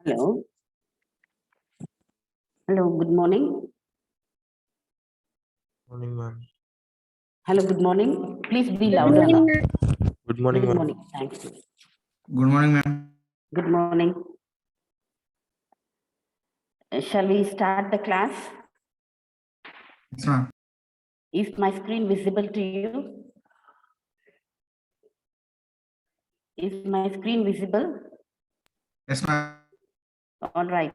Hello. Hello, good morning. Morning, ma'am. Hello, good morning. Please be Good louder morning, now. ma'am. Good morning, Good ma'am. morning. Thank you. Good morning, ma'am. Good morning. Shall we start the class? Yes, ma'am. Is my screen visible to you? Is my screen visible? Yes, ma'am. All right.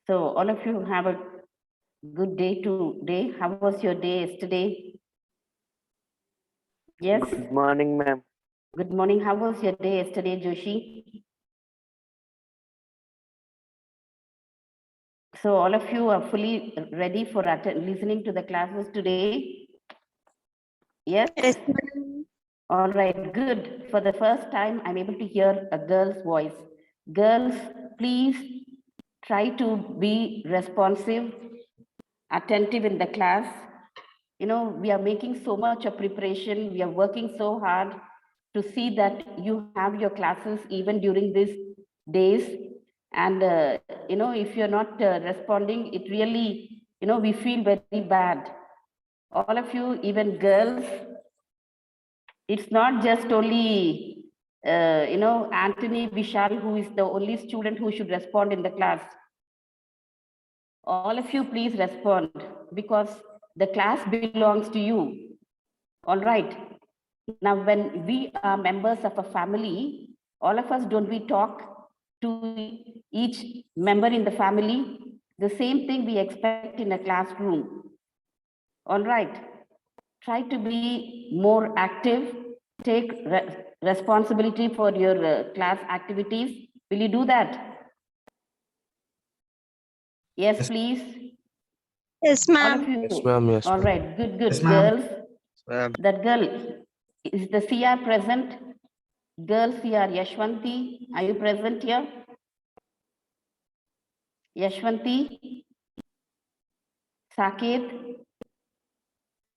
So all of you have a good day today. How was your day yesterday? Yes. Good morning, ma'am. Good morning. How was your day yesterday, Joshi? So all of you are fully ready for listening to the classes today? Yes? Yes, ma'am. All right, good. For the first time, I'm able to hear a girl's voice. Girls, please try to be responsive, attentive in the class. You know, we are making so much of preparation. We are working so hard to see that you have your classes even during these days. And, you know, if you're not responding, it really, you know, we feel very bad. All of you, even girls, it's not just only, you know, Anthony Vishal, who is the only student who should respond in the class. All of you, please respond because the class belongs to you. All right. Now, when we are members of a family, all of us, don't we talk to each member in the family? The same thing we expect in a classroom. All right. Try to be more active, take responsibility for your class activities. Will you do that? Yes, Yes. please. Yes, All ma'am. of you. Yes, ma'am. Yes, All ma'am. right, good, good. Yes, ma'am. Girls, Ma'am. that girl, is the CR present? Girl CR, Yashwanti, are you present here? Yashwanti, Saket,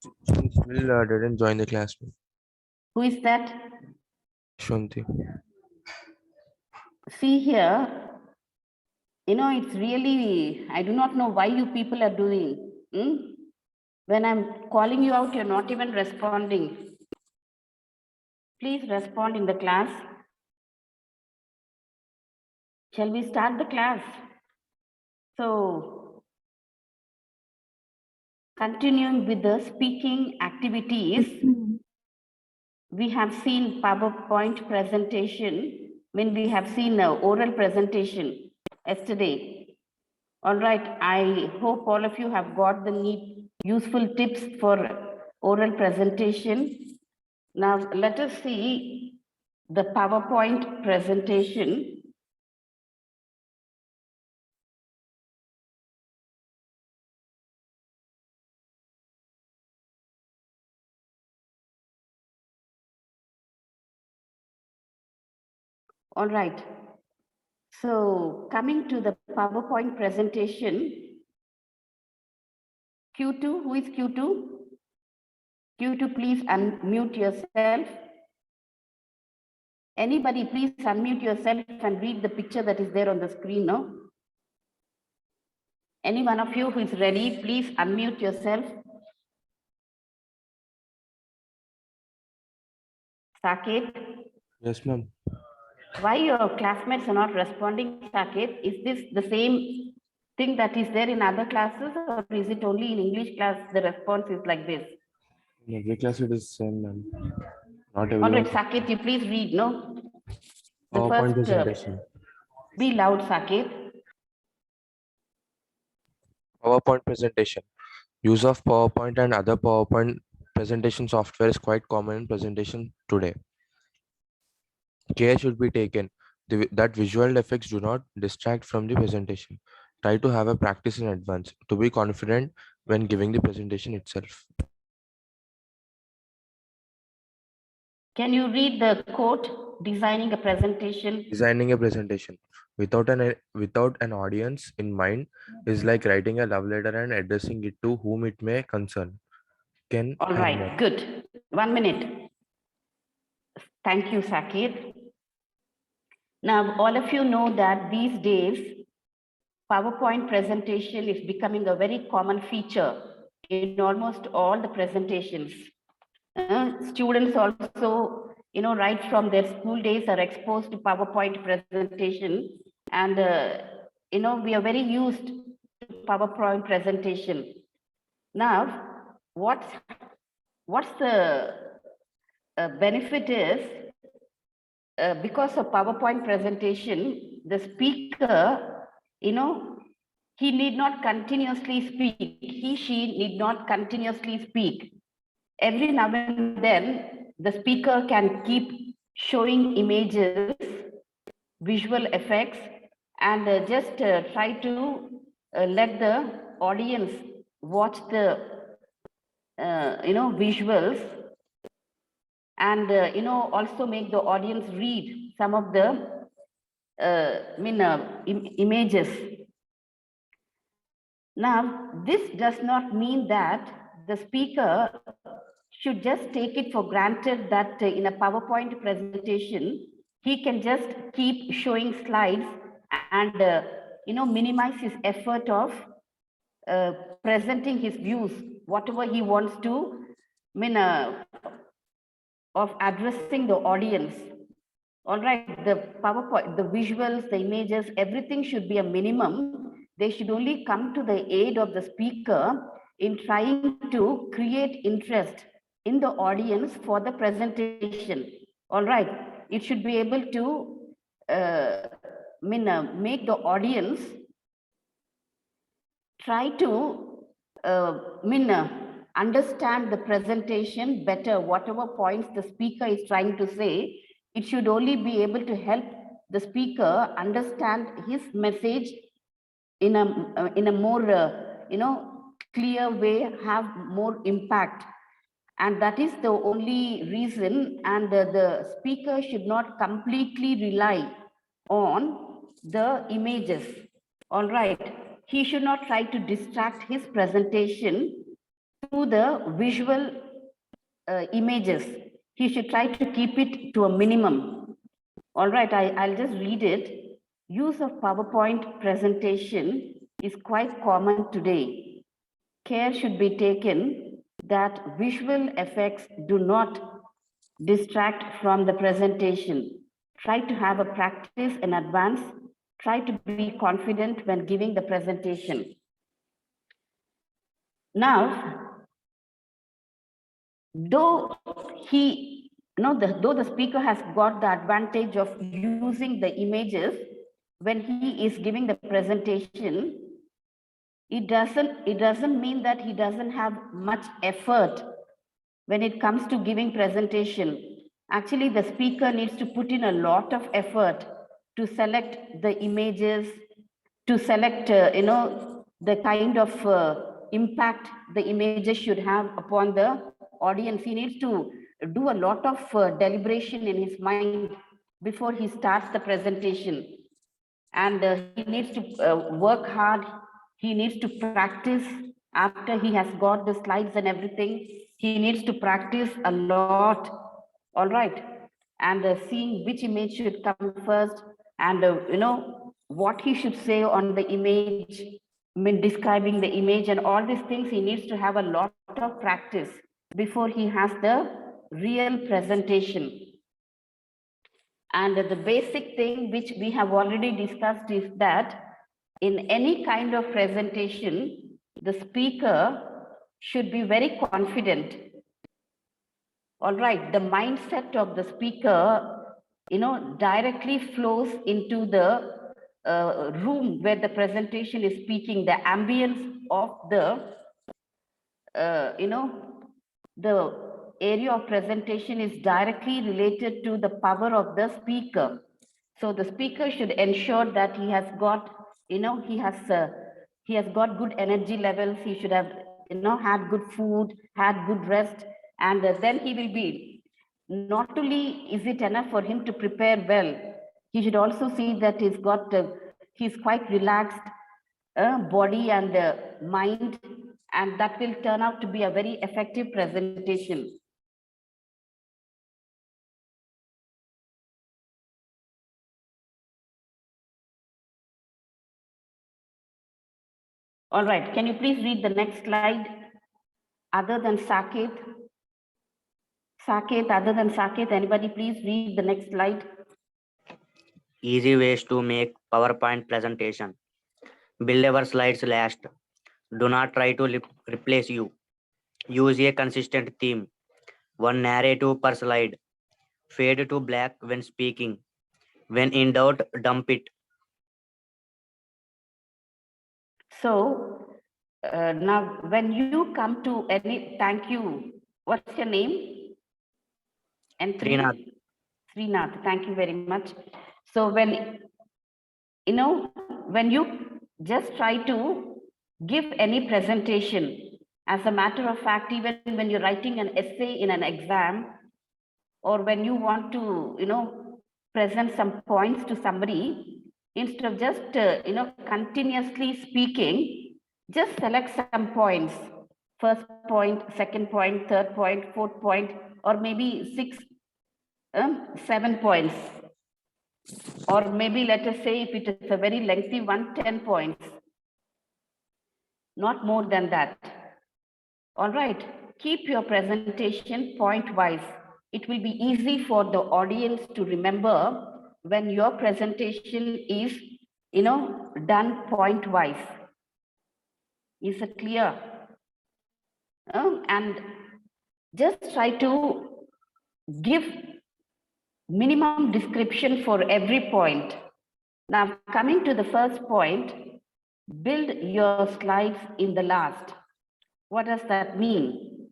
She still didn't join the class, ma'am. who is that? Shanti. See here, you know, it's really, I do not know why you people are doing. When I'm calling you out, you're not even responding. Please respond in the class. Shall we start the class? So, continuing with the speaking activities, we have seen PowerPoint presentation when we have seen oral presentation yesterday. All right, I hope all of you have got the useful tips for oral presentation. Now, let us see the PowerPoint presentation. All right. So coming to the PowerPoint presentation, Q2, who is Q2? Q2, please unmute yourself. Anybody, please unmute yourself and read the picture that is there on the screen, no? Any one of you who is ready, please unmute yourself. Saket, Yes, ma'am. why your classmates are not responding, Saket? Is this the same thing that is there in other classes, or is it only in English class the response is like this? In every class it is same, ma'am. Not All right, everyone. Saket, you please read, no? The PowerPoint first, presentation. be loud, Saket. PowerPoint presentation. Use of PowerPoint and other PowerPoint presentation software is quite common in presentation today. Care should be taken that visual effects do not distract from the presentation. Try to have a practice in advance to be confident when giving the presentation itself. Can you read the quote, designing a presentation? Designing a presentation without an audience in mind is like writing a love letter and addressing it to whom it may concern. Ken All Hammer. right, good. 1 minute. Thank you, Saket. Now, all of you know that these days, PowerPoint presentation is becoming a very common feature in almost all the presentations. Students also, right from their school days are exposed to PowerPoint presentation, and we are very used to PowerPoint presentation. Now, what's the benefit is, because of PowerPoint presentation, the speaker, he need not continuously speak. He, she need not continuously speak. Every now and then, the speaker can keep showing images, visual effects, and just try to let the audience watch the, visuals, and also make the audience read some of the images. Now, this does not mean that the speaker should just take it for granted that in a PowerPoint presentation, he can just keep showing slides and minimize his effort of presenting his views, whatever he wants to, of addressing the audience. All right, the PowerPoint, the visuals, the images, everything should be a minimum. They should only come to the aid of the speaker in trying to create interest in the audience for the presentation. All right, it should be able to make the audience try to understand the presentation better. Whatever points the speaker is trying to say, it should only be able to help the speaker understand his message in a more clear way, have more impact. And that is the only reason. And the speaker should not completely rely on the images. All right, he should not try to distract his presentation through the visual images. He should try to keep it to a minimum. All right, I'll just read it. Use of PowerPoint presentation is quite common today. Care should be taken that visual effects do not distract from the presentation. Try to have a practice in advance. Try to be confident when giving the presentation. Now, though though the speaker has got the advantage of using the images when he is giving the presentation, it doesn't mean that he doesn't have much effort when it comes to giving presentation. Actually, the speaker needs to put in a lot of effort to select the images, to select the kind of impact the images should have upon the audience. He needs to do a lot of deliberation in his mind before he starts the presentation. And he needs to work hard. He needs to practice. After he has got the slides and everything, he needs to practice a lot. All right, and seeing which image should come first, and what he should say on the image, describing the image, and all these things. He needs to have a lot of practice before he has the real presentation. And the basic thing which we have already discussed is that in any kind of presentation, the speaker should be very confident. All right, the mindset of the speaker, directly flows into the room where the presentation is speaking, the ambience of the, the area of presentation is directly related to the power of the speaker. So the speaker should ensure that he has got, he has got good energy levels. He should have, had good food, had good rest, and then he will be. Not only is it enough for him to prepare well, he should also see that he's quite relaxed body and mind, and that will turn out to be a very effective presentation. All right, can you please read the next slide? Other than Saket? Saket, other than Saket, anybody please read the next slide? Easy ways to make PowerPoint presentation. Build our slides last. Do not try to replace you. Use a consistent theme. One narrative per slide. Fade to black when speaking. When in doubt, dump it. So now when you come to any, thank you. What's your name? And Srinath. Srinath, thank you very much. So when when you just try to give any presentation, as a matter of fact, even when you're writing an essay in an exam, or when you want to, present some points to somebody, instead of just, continuously speaking, just select some points. First point, second point, third point, fourth point, or maybe 6, 7 points. Or maybe let us say if it is a very lengthy one, 10 points. Not more than that. All right, keep your presentation point-wise. It will be easy for the audience to remember when your presentation is, done point-wise. Is it clear? And just try to give minimum description for every point. Now, coming to the first point, build your slides in the last. What does that mean?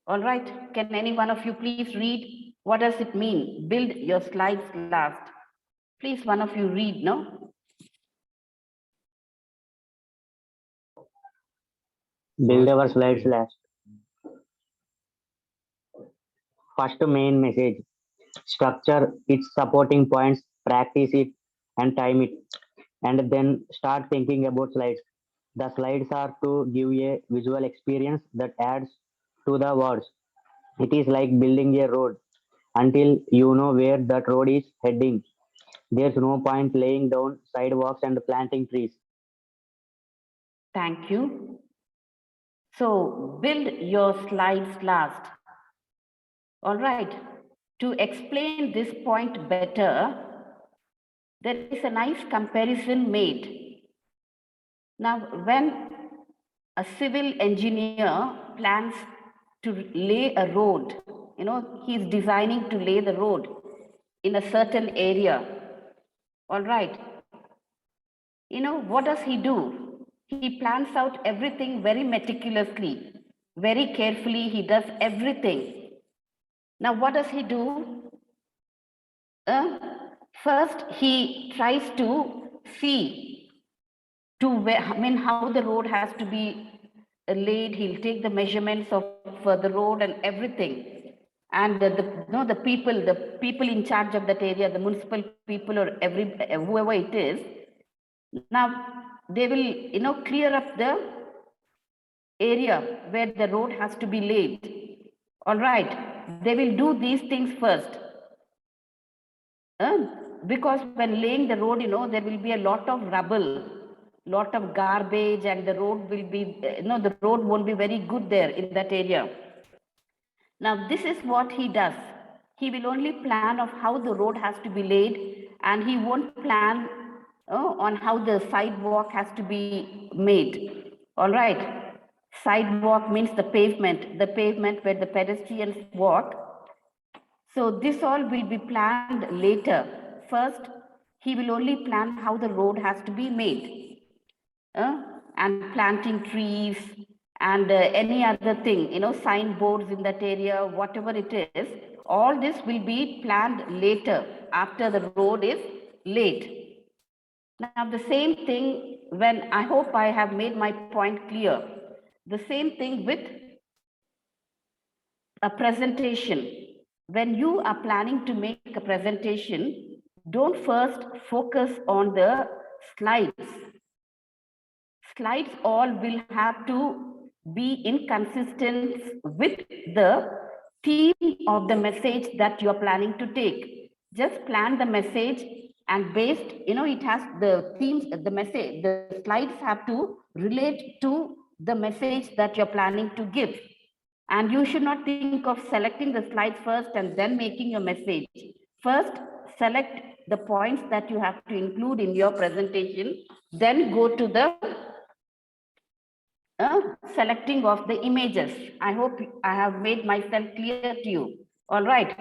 All right, can any one of you please read? What does it mean? Build your slides last. Please, one of you read, no? Build our slides last. First main message. Structure its supporting points, practice it and time it. And then start thinking about slides. The slides are to give a visual experience that adds to the words. It is like building a road. Until you know where that road is heading, there's no point laying down sidewalks and planting trees. Thank you. So build your slides last. All right, to explain this point better, there is a nice comparison made. Now, when a civil engineer plans to lay a road, he's designing to lay the road in a certain area. All right. What does he do? He plans out everything very meticulously, very carefully. He does everything. Now, what does he do? First, he tries to see how the road has to be laid. He'll take the measurements of the road and everything. And the people in charge of that area, the municipal people or whoever it is, now they will, clear up the area where the road has to be laid. All right, they will do these things first. Because when laying the road, there will be a lot of rubble, lot of garbage, and the road will be, the road won't be very good there in that area. Now, this is what he does. He will only plan of how the road has to be laid, and he won't plan on how the sidewalk has to be made. All right. Sidewalk means the pavement where the pedestrians walk. So this all will be planned later. First, he will only plan how the road has to be made, and planting trees and any other thing, signboards in that area, whatever it is, all this will be planned later after the road is laid. Now, the same thing I hope I have made my point clear. The same thing with a presentation. When you are planning to make a presentation, don't first focus on the slides. Slides all will have to be in consistence with the theme of the message that you're planning to take. Just plan the message And based, it has the themes, the message, the slides have to relate to the message that you're planning to give. And you should not think of selecting the slides first and then making your message. First, select the points that you have to include in your presentation, then go to the selecting of the images. I hope I have made myself clear to you. All right.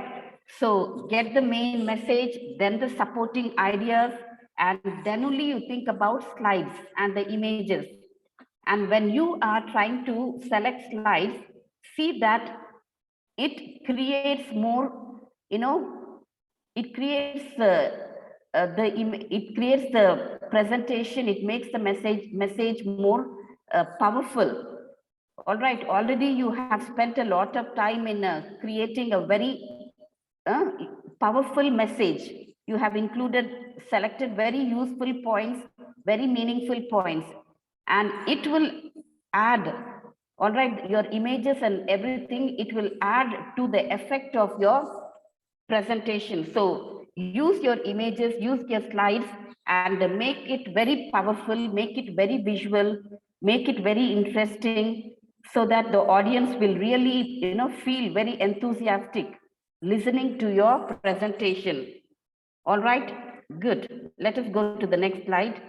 So get the main message, then the supporting ideas, and then only you think about slides and the images. And when you are trying to select slides, see that it creates more, it creates it creates the presentation, it makes the message more powerful. All right, already you have spent a lot of time in creating a very uh, powerful message. You have selected very useful points, very meaningful points, and it will add, all right, your images and everything, it will add to the effect of your presentation. So use your images, use your slides, and make it very powerful, make it very visual, make it very interesting, so that the audience will really, feel very enthusiastic listening to your presentation. All right, good. Let us go to the next slide.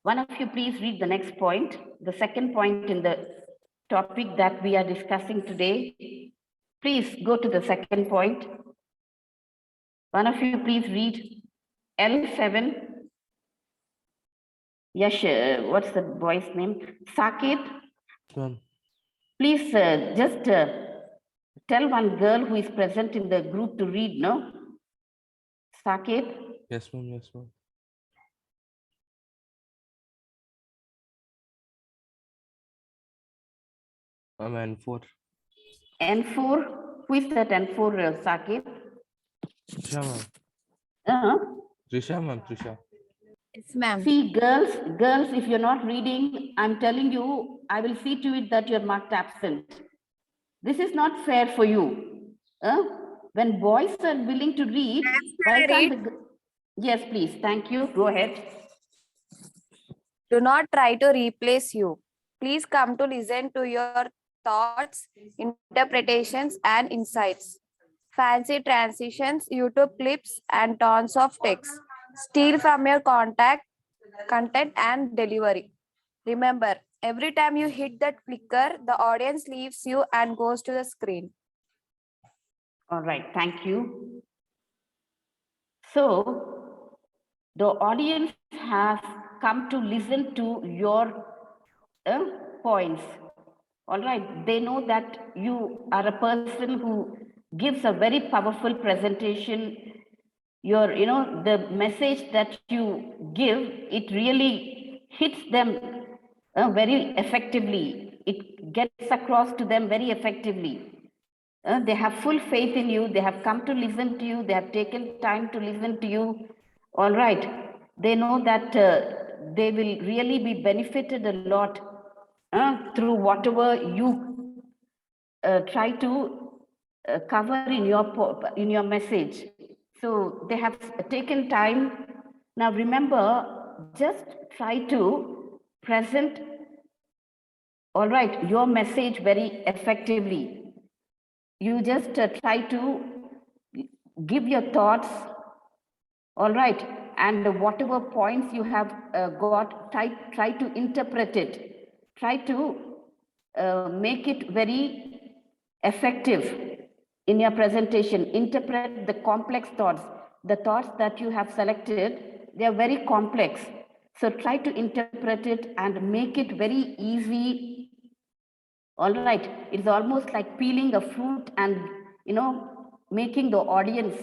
One of you please read the next point, the second point in the topic that we are discussing today. Please go to the second point. One of you please read L7. Yes, what's the boy's name? Sakit. Ma'am. Please just tell one girl who is present in the group to read, no? Sakit. Yes, ma'am. Yes, ma'am. Ma'am, N4. N4. Who is that N4, Sakit? Trisha, ma'am. Uh-huh. Trisha, ma'am. Trisha. Yes, ma'am. See, girls, if you're not reading, I'm telling you, I will see to it that you're marked absent. This is not fair for you. When boys are willing to read, why can't the... Yes, please. Thank you. Go ahead. Do not try to replace you. Please come to listen to your thoughts, interpretations, and insights. Fancy transitions, YouTube clips, and tons of text. Steal from your content and delivery. Remember, every time you hit that clicker, the audience leaves you and goes to the screen. All right. Thank you. So, the audience has come to listen to your points. All right. They know that you are a person who gives a very powerful presentation. Your, the message that you give, it really hits them very effectively. It gets across to them very effectively. They have full faith in you. They have come to listen to you. They have taken time to listen to you. All right. They know that they will really be benefited a lot through whatever you try to cover in your message. So they have taken time. Now remember, just try to present, all right, your message very effectively. You just try to give your thoughts, all right, and whatever points you have got, try to interpret it, try to make it very effective in your presentation. Interpret the complex thoughts. The thoughts that you have selected, they are very complex. So try to interpret it and make it very easy. All right, it's almost like peeling a fruit and, making the audience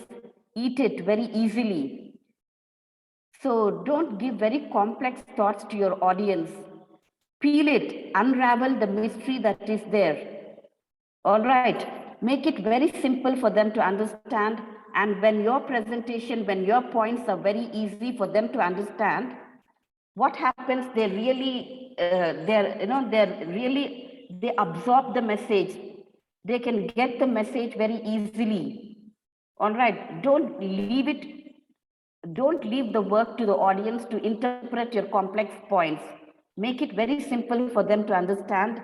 eat it very easily. So don't give very complex thoughts to your audience. Peel it, unravel the mystery that is there. All right, make it very simple for them to understand. And when your presentation, when your points are very easy for them to understand, what happens? They really, they absorb the message. They can get the message very easily. All right, don't leave it don't leave the work to the audience to interpret your complex points. Make it very simple for them to understand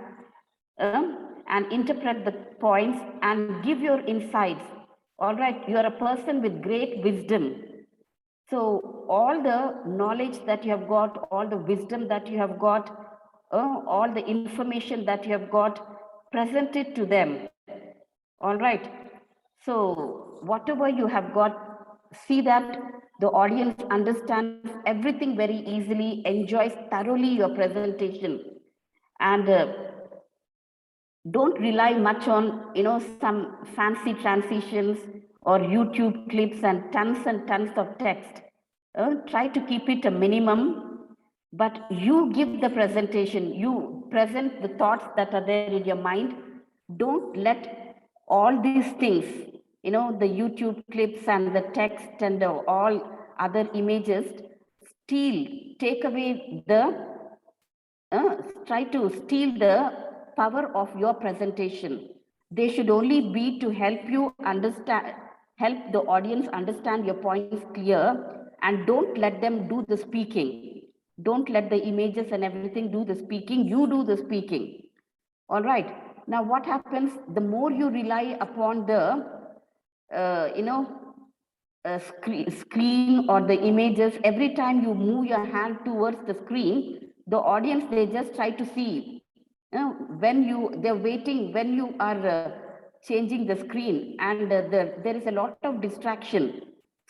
and interpret the points and give your insights. All right, you are a person with great wisdom. So all the knowledge that you have got, all the wisdom that you have got, all the information that you have got, present it to them. All right. So whatever you have got, see that the audience understands everything very easily, enjoys thoroughly your presentation, and don't rely much on some fancy transitions or YouTube clips and tons of text. Try to keep it a minimum, but you give the presentation, you present the thoughts that are there in your mind. Don't let all these things, the YouTube clips and the text and all other images steal, take away the try to steal the power of your presentation. They should only be to help you understand, help the audience understand your points clear, and don't let them do the speaking. Don't let the images and everything do the speaking. You do the speaking. All right. Now, what happens the more you rely upon the, screen or the images, every time you move your hand towards the screen, the audience, they just try to see, when they're waiting, when you are changing the screen, and there is a lot of distraction.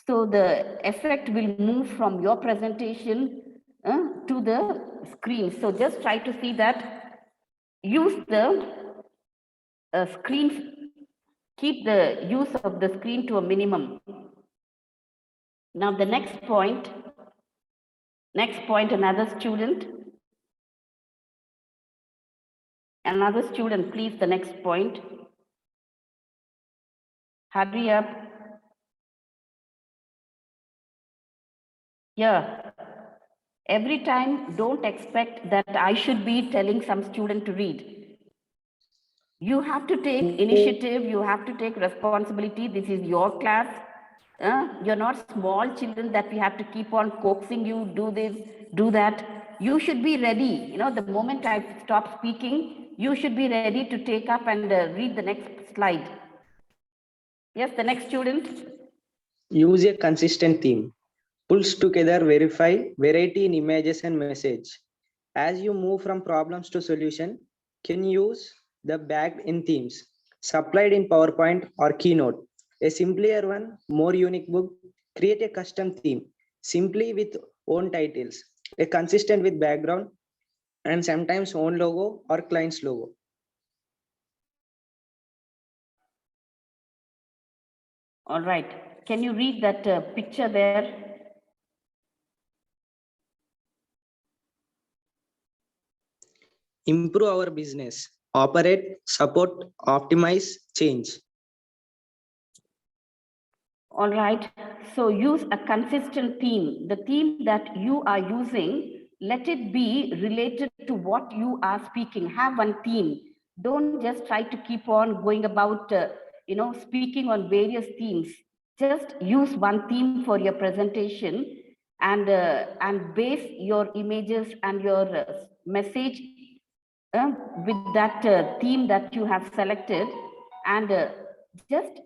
So the effect will move from your presentation to the screen. So just try to see that, use the screen, keep the use of the screen to a minimum. Now the next point, another student, please, the next point. Hurry up. Here, every time, don't expect that I should be telling some student to read. You have to take initiative, you have to take responsibility. This is your class. You're not small children that we have to keep on coaxing you, do this, do that. You should be ready. The moment I stop speaking, you should be ready to take up and read the next slide. Yes, the next student. Use a consistent theme. Pulls together variety in images and message. As you move from problems to solution, can use the bagged in themes, supplied in PowerPoint or Keynote. A simpler one, more unique book. Create a custom theme, simply with own titles, a consistent with background, and sometimes own logo or client's logo. All right. Can you read that picture there? Improve our business, operate, support, optimize, change. All right. So use a consistent theme. The theme that you are using, let it be related to what you are speaking. Have one theme. Don't just try to keep on going about, speaking on various themes. Just use one theme for your presentation, and base your images and your message with that theme that you have selected, and just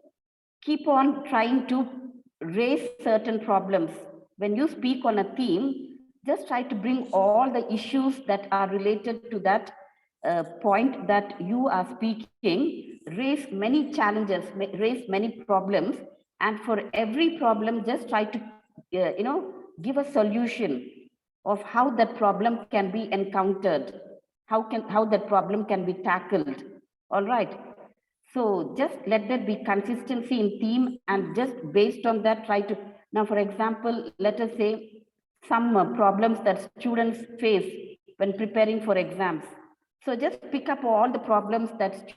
keep on trying to raise certain problems. When you speak on a theme, just try to bring all the issues that are related to that point that you are speaking, raise many challenges, raise many problems, and for every problem, just try to, give a solution of how that problem can be encountered, how that problem can be tackled. All right. So just let there be consistency in theme, and just based on that, try to, now for example, let us say some problems that students face when preparing for exams. So just pick up all the problems that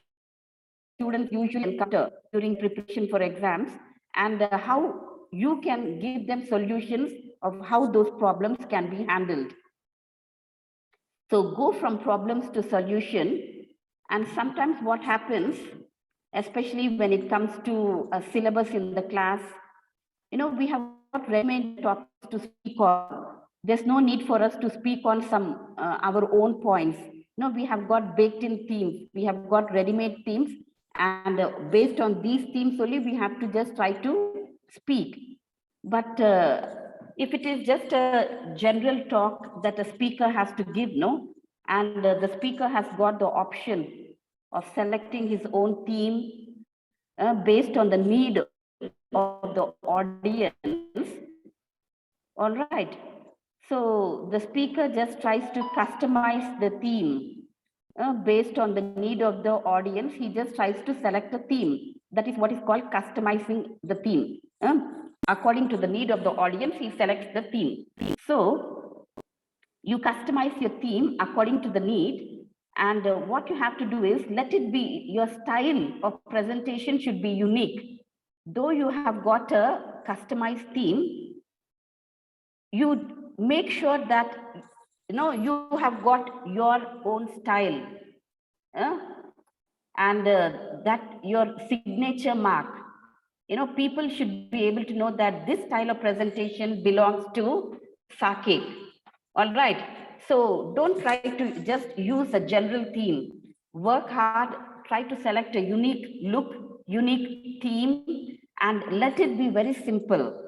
students usually encounter during preparation for exams, and how you can give them solutions of how those problems can be handled. So go from problems to solution. And sometimes what happens, especially when it comes to a syllabus in the class, we have ready-made topics to speak on. There's no need for us to speak on some our own points. No, we have got baked-in themes. We have got ready-made themes, and based on these themes only, we have to just try to speak. But if it is just a general talk that a speaker has to give, no, and the speaker has got the option of selecting his own theme based on the need of the audience, all right. So the speaker just tries to customize the theme based on the need of the audience. He just tries to select a theme. That is what is called customizing the theme. According to the need of the audience, he selects the theme. So you customize your theme according to the need. And what you have to do is let it be, your style of presentation should be unique. Though you have got a customized theme, you make sure that you have got your own style, uh, and that your signature mark. People should be able to know that this style of presentation belongs to Sake. All right. So don't try to just use a general theme. Work hard, try to select a unique look, unique theme, and let it be very simple.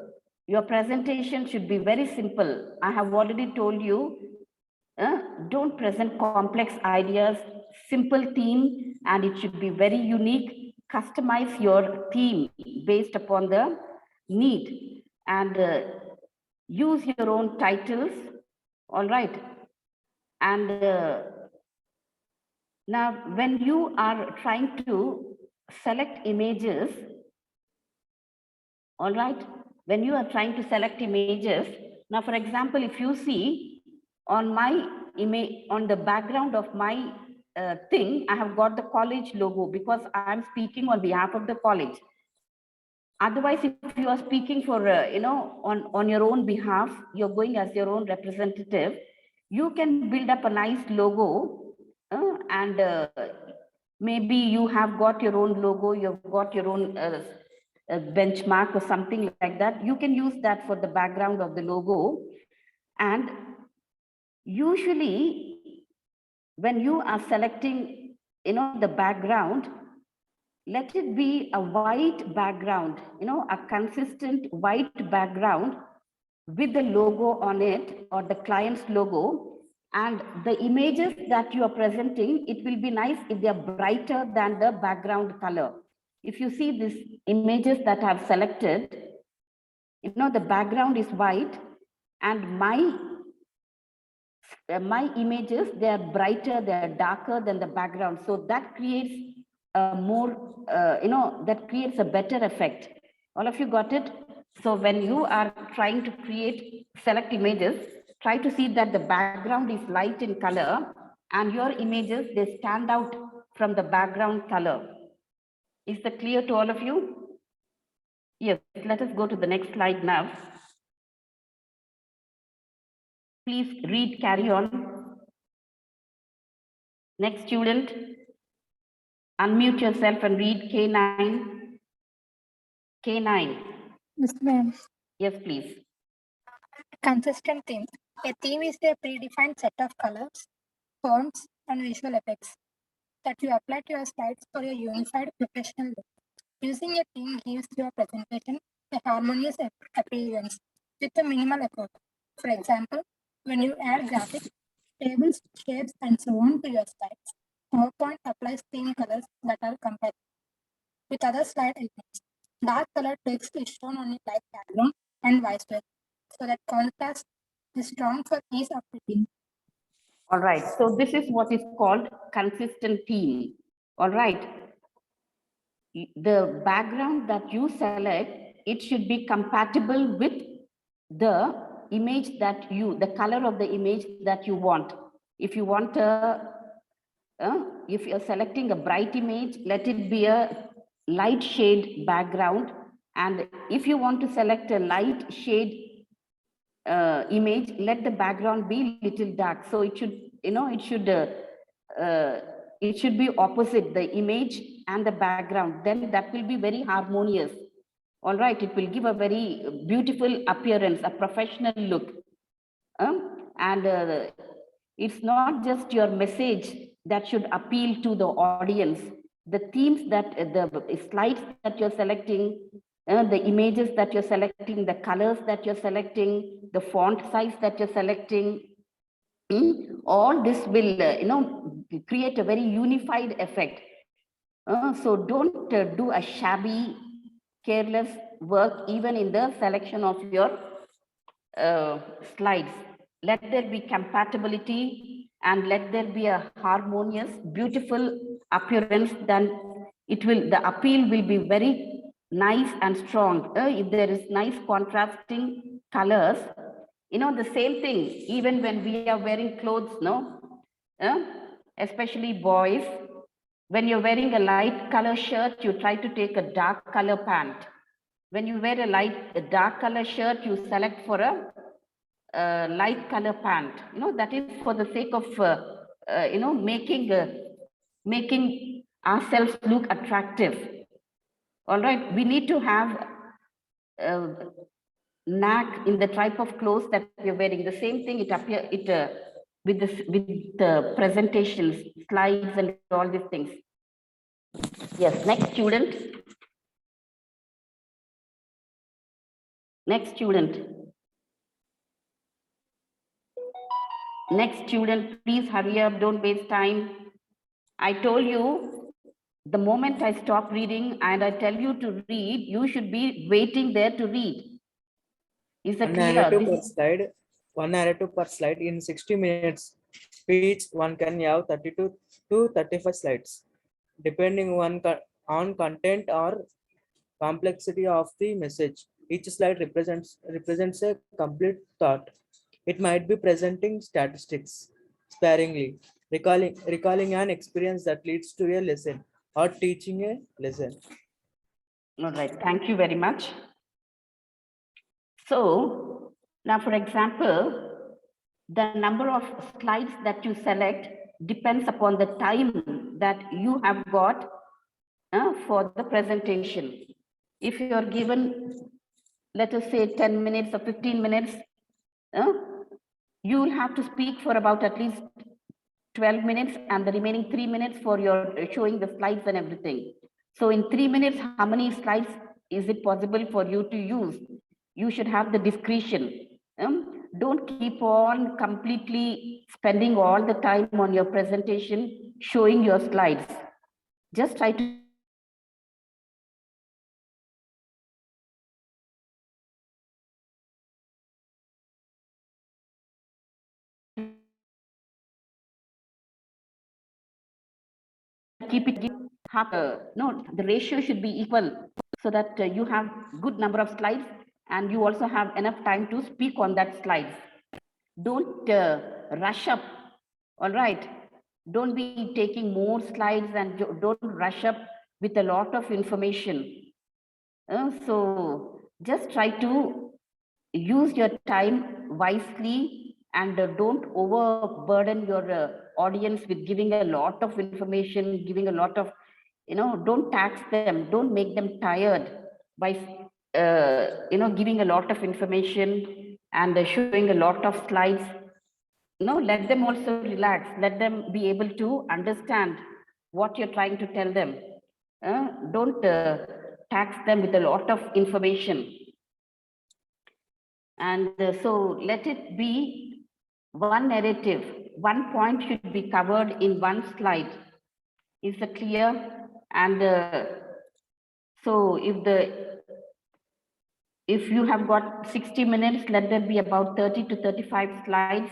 Your presentation should be very simple. I have already told you, don't present complex ideas, simple theme, and it should be very unique. Customize your theme based upon the need, and use your own titles, all right. And now when you are trying to select images, all right, when you are trying to select images, now for example, if you see on my image, on the background of my thing, I have got the college logo because I'm speaking on behalf of the college. Otherwise, if you are speaking for on your own behalf, you're going as your own representative, you can build up a nice logo, and maybe you have got your own logo, you've got your own benchmark or something like that. You can use that for the background of the logo. And usually when you are selecting the background, let it be a white background, a consistent white background with the logo on it or the client's logo. And the images that you are presenting, it will be nice if they are brighter than the background color. If you see these images that I've selected, the background is white, and my images, they are brighter, they are darker than the background. So that creates a more, that creates a better effect. All of you got it? So when you are trying to select images, try to see that the background is light in color and your images, they stand out from the background color. Is that clear to all of you? Yes, let us go to the next slide now. Please read, carry on. Next student, unmute yourself and read K9. K9. Yes, ma'am. Yes, please. Consistent theme. A theme is a predefined set of colors, fonts, and visual effects that you apply to your slides for a unified professional look. Using a theme gives your presentation a harmonious appearance with a minimal effort. For example, when you add graphics, tables, shapes, and so on to your slides, PowerPoint applies theme colors that are compatible with other slide elements. Dark colored text is shown on a light background and vice versa, so that contrast is strong for ease of reading. All right. So this is what is called consistent theme. All right. The background that you select, it should be compatible with the image that the color of the image that you want. If you want if you're selecting a bright image, let it be a light shade background. And if you want to select a light shade image, let the background be little dark. So it should, it should be opposite the image and the background. Then that will be very harmonious. All right, it will give a very beautiful appearance, a professional look. And it's not just your message that should appeal to the audience. The themes that the slides that you're selecting, the images that you're selecting, the colors that you're selecting, the font size that you're selecting, all this will create a very unified effect. So don't do a shabby, careless work even in the selection of your slides. Let there be compatibility and let there be a harmonious, beautiful appearance. Then the appeal will be very nice and strong. If there is nice contrasting colors, the same thing, even when we are wearing clothes, no, uh, especially boys, when you're wearing a light color shirt, you try to take a dark color pant. When you wear a dark color shirt, you select for a light color pant. That is for the sake of making ourselves look attractive. All right, we need to have knack in the type of clothes that we're wearing. The same thing with the presentations, slides, and all these things. Yes, next student. Next student. Next student, please hurry up, don't waste time. I told you, the moment I stop reading and I tell you to read, you should be waiting there to read. Is that One clear? narrative per slide. One narrative per slide. In 60 minutes speech, one can have 32 to 35 slides, depending on content or complexity of the message. Each slide represents a complete thought. It might be presenting statistics sparingly, recalling an experience that leads to a lesson, or teaching a lesson. All right, thank you very much. So now, for example, the number of slides that you select depends upon the time that you have got for the presentation. If you are given, let us say 10 minutes or 15 minutes, you will have to speak for about at least 12 minutes and the remaining 3 minutes for your showing the slides and everything. So in 3 minutes, how many slides is it possible for you to use? You should have the discretion. Don't keep on completely spending all the time on your presentation, showing your slides. Just try to keep it half. No, the ratio should be equal so that you have good number of slides and you also have enough time to speak on that slides. Don't rush up. All right, don't be taking more slides and don't rush up with a lot of information. So just try to use your time wisely and don't overburden your audience with giving a lot of information, giving a lot of, don't tax them, don't make them tired by, giving a lot of information and showing a lot of slides. Let them also relax. Let them be able to understand what you're trying to tell them. Don't tax them with a lot of information. And so let it be one narrative. One point should be covered in one slide. Is that clear? And so if you have got 60 minutes, let there be about 30 to 35 slides.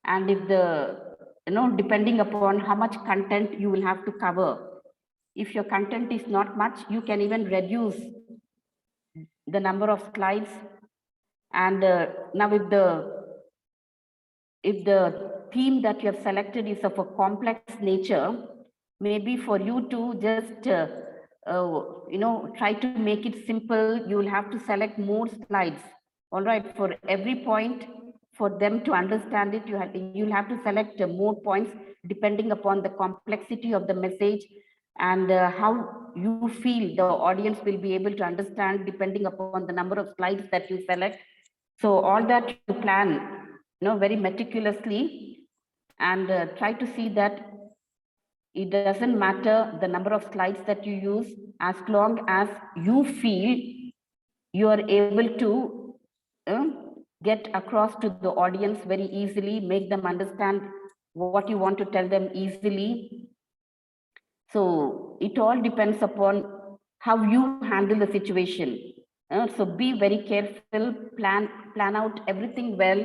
And if depending upon how much content you will have to cover, if your content is not much, you can even reduce the number of slides. And now if the theme that you have selected is of a complex nature, maybe for you to just try to make it simple, you will have to select more slides. All right, for every point, for them to understand it, you'll have to select more points depending upon the complexity of the message and how you feel the audience will be able to understand depending upon the number of slides that you select. So all that you plan, very meticulously, and try to see that it doesn't matter the number of slides that you use, as long as you feel you are able to uh, get across to the audience very easily, make them understand what you want to tell them easily. So it all depends upon how you handle the situation. So be very careful, plan out everything well,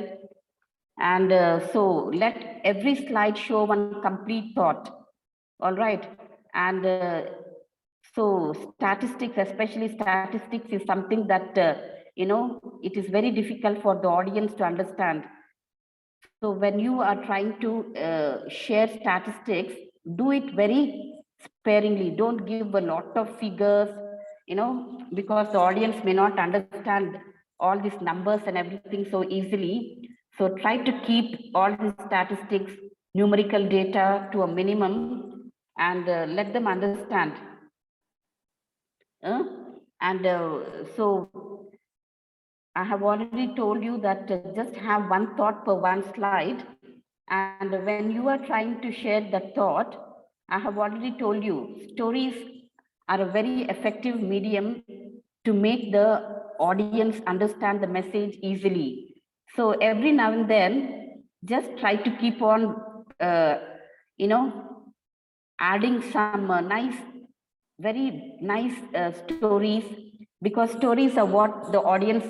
and so let every slide show one complete thought. All right, and so statistics, especially statistics, is something that it is very difficult for the audience to understand. So when you are trying to share statistics, do it very sparingly. Don't give a lot of figures, because the audience may not understand all these numbers and everything so easily. So try to keep all these statistics, numerical data to a minimum, and let them understand. Uh, and so I have already told you that just have one thought per one slide. And when you are trying to share the thought, I have already told you, stories are a very effective medium to make the audience understand the message easily. So every now and then, just try to keep on, you know, adding some very nice stories, because stories are what the audience,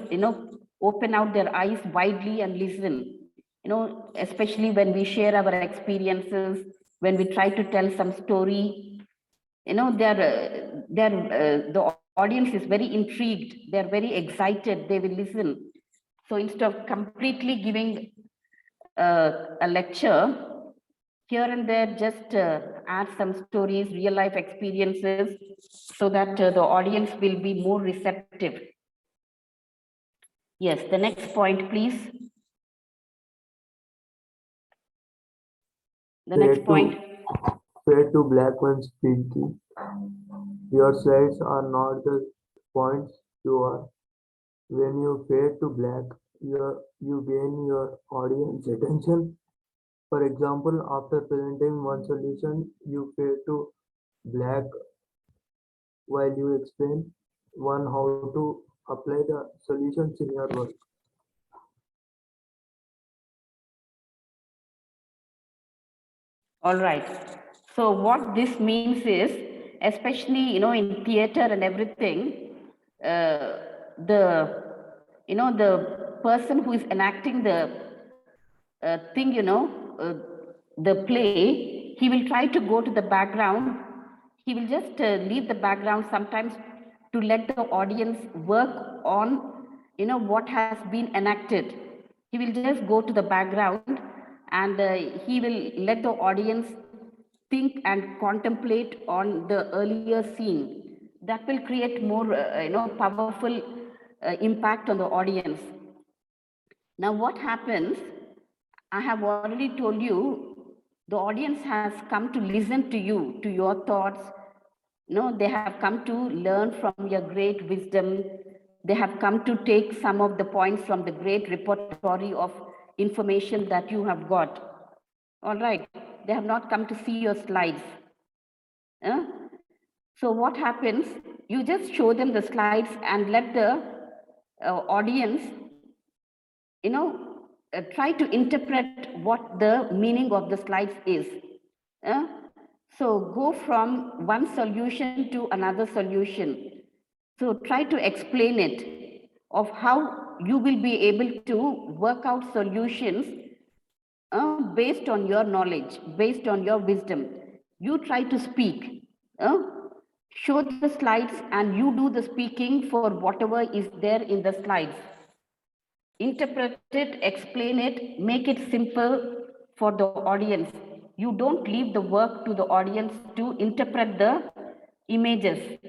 open out their eyes widely and listen, especially when we share our experiences, when we try to tell some story, the audience is very intrigued, they're very excited, they will listen. So instead of completely giving a lecture, here and there, just add some stories, real life experiences, so that the audience will be more receptive. Yes, the next point, please. The next point. Fade to black when speaking. Your slides are not the points you are. When you fade to black, you gain your audience attention. For example, after presenting one solution, you fade to black while you explain one how to apply the solutions in your work. All right. So what this means is, especially, in theater and everything, the, the person who is enacting the thing, the play, he will try to go to the background. He will just leave the background sometimes to let the audience work on, what has been enacted. He will just go to the background, and he will let the audience think and contemplate on the earlier scene. That will create more, powerful impact on the audience. Now, what happens? I have already told you, the audience has come to listen to you, to your thoughts. They have come to learn from your great wisdom. They have come to take some of the points from the great repertory of information that you have got. All right. They have not come to see your slides. Uh, So what happens? You just show them the slides and let the audience, try to interpret what the meaning of the slides is. Uh, So go from one solution to another solution. So try to explain it of how you will be able to work out solutions based on your knowledge, based on your wisdom. You try to speak. Uh, Show the slides and you do the speaking for whatever is there in the slides. Interpret it, explain it, make it simple for the audience. You don't leave the work to the audience to interpret the images.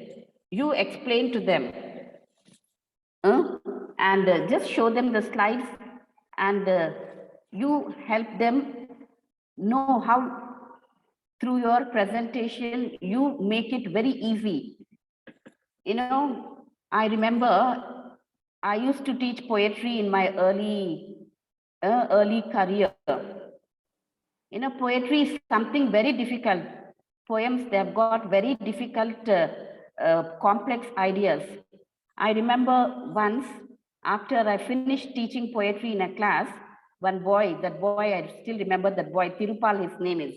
You explain to them, and just show them the slides, and you help them know how through your presentation, you make it very easy. You know, I remember I used to teach poetry in my early career. You know, poetry is something very difficult. Poems, they have got very difficult, complex ideas. I remember once, after I finished teaching poetry in a class, one boy, that boy, I still remember that boy, Tirupal, his name is.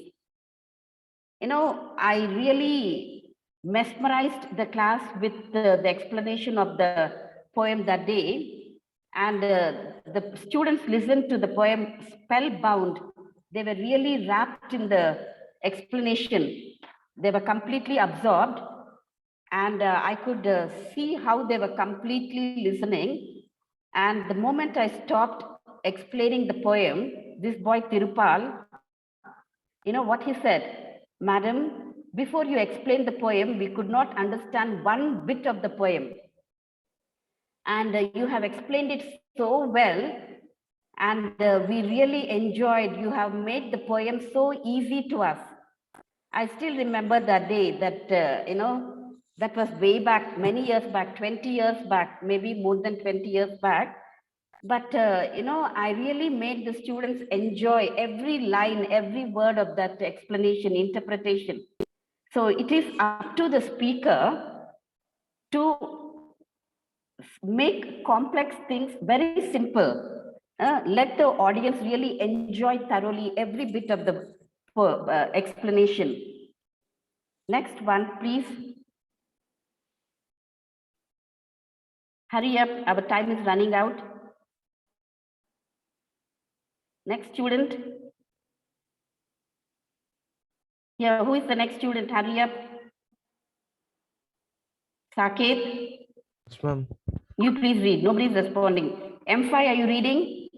You know, I really mesmerized the class with the explanation of the poem that day. And the students listened to the poem spellbound. They were really wrapped in the explanation. They were completely absorbed. And I could see how they were completely listening. And the moment I stopped explaining the poem, this boy Tirupal, you know what he said? Madam, before you explained the poem, we could not understand one bit of the poem. And you have explained it so well. And we really enjoyed, you have made the poem so easy to us. I still remember that day that, you know, that was way back, many years back, 20 years back, maybe more than 20 years back. But, you know, I really made the students enjoy every line, every word of that explanation, interpretation. So it is up to the speaker to make complex things very simple. Let the audience really enjoy thoroughly every bit of the explanation. Next one, please. Hurry up, our time is running out. Next student. Here, who is the next student? Hurry up. Saket, Yes, ma'am. you please read. Nobody's responding. M5, are you reading?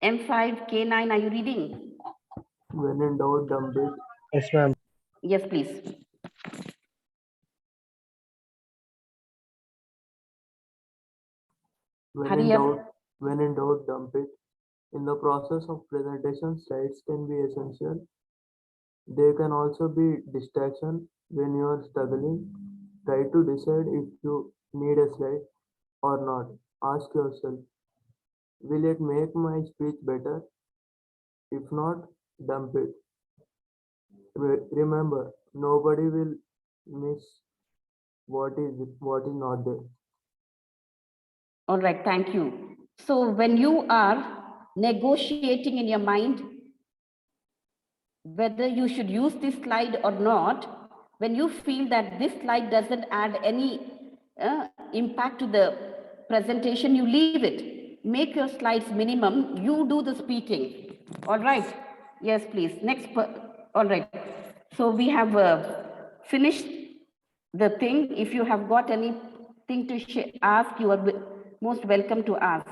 M5, K9, are you reading? When in doubt, dump it. Yes, ma'am. Yes, please. Hurry up. When in doubt, dump it. In the process of presentation, slides can be essential. They can also be distraction when you are struggling. Try to decide if you need a slide or not. Ask yourself, will it make my speech better? If not, dump it. Remember, nobody will miss what is not there. All right, thank you. So when you are negotiating in your mind whether you should use this slide or not, when you feel that this slide doesn't add any impact to the presentation, you leave it. Make your slides minimum, you do the speaking. All right, yes, please. Next, all right. So we have finished the thing. If you have got anything to ask, you are most welcome to ask.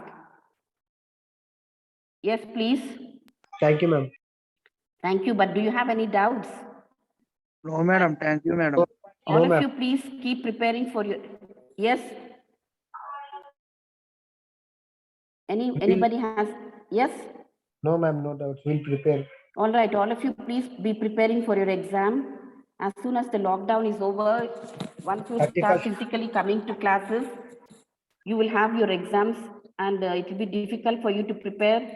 Yes, please. Thank you, ma'am. Thank you. But do you have any doubts? No, madam. Thank you, madam. All No, of ma'am. you, please keep preparing for your. Yes. Anybody has? Yes. No, ma'am. No doubts. We'll prepare. All right. All of you, please be preparing for your exam. As soon as the lockdown is over, once you start 31st. physically coming to classes, you will have your exams, and it will be difficult for you to prepare.